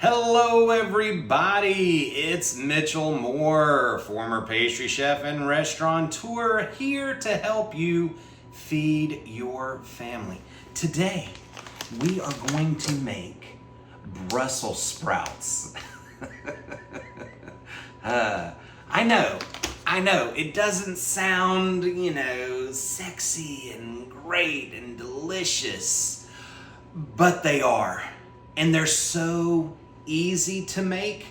Hello everybody, it's Mitchell Moore, former pastry chef and restaurateur, here to help you feed your family. Today, we are going to make Brussels sprouts. I know, it doesn't sound, sexy and great and delicious, but they are. And they're so easy to make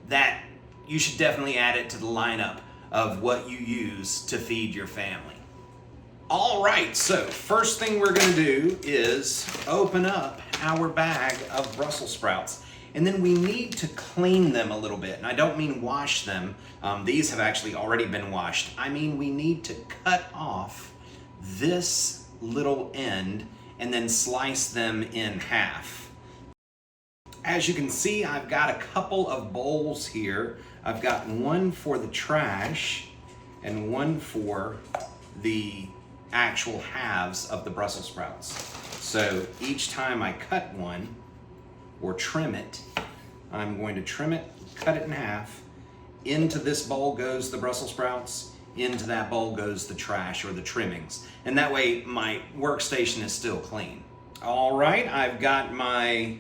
that you should definitely add it to the lineup of what you use to feed your family. All right, so first thing we're gonna do is open up our bag of Brussels sprouts. And then we need to clean them a little bit. And I don't mean wash them. These have actually already been washed. I mean, we need to cut off this little end and then slice them in half. As you can see, I've got a couple of bowls here. I've got one for the trash and one for the actual halves of the Brussels sprouts. So each time I cut one or trim it, I'm going to trim it, cut it in half. Into this bowl goes the Brussels sprouts, into that bowl goes the trash or the trimmings. And that way my workstation is still clean. All right, I've got my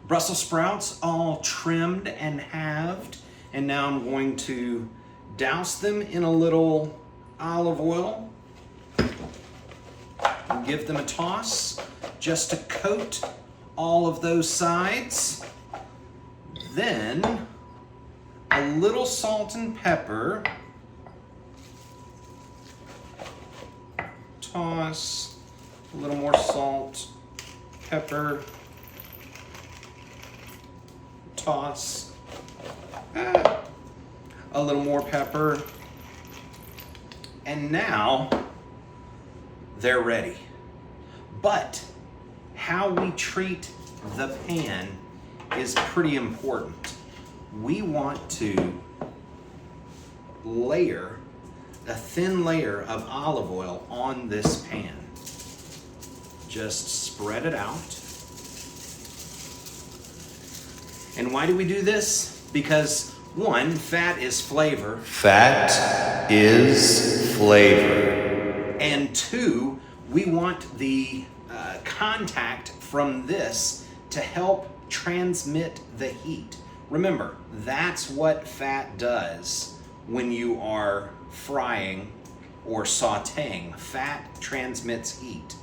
Brussels sprouts all trimmed and halved, and now I'm going to douse them in a little olive oil and give them a toss just to coat all of those sides. Then a little salt and pepper, toss, a little more salt, pepper, toss, a little more pepper, and now they're ready. But how we treat the pan is pretty important. We want to layer a thin layer of olive oil on this pan. Just spread it out. And why do we do this? Because one, fat is flavor. Fat is flavor. And two, we want the contact from this to help transmit the heat. Remember, that's what fat does when you are frying or sauteing. Fat transmits heat.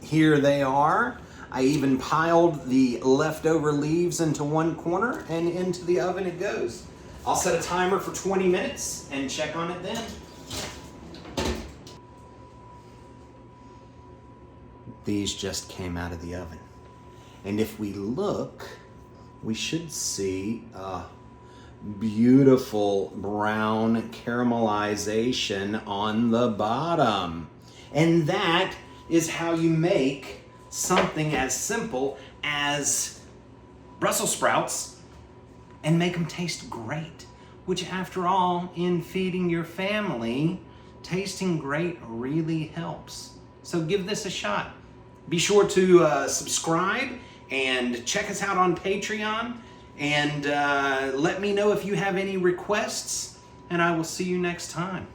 Here they are. I even piled the leftover leaves into one corner, and into the oven it goes. I'll set a timer for 20 minutes and check on it then. These just came out of the oven. And if we look, we should see a beautiful brown caramelization on the bottom. And that is how you make something as simple as Brussels sprouts and make them taste great, which after all, in feeding your family, tasting great really helps. So give this a shot. Be sure to subscribe and check us out on Patreon, and let me know if you have any requests, and I will see you next time.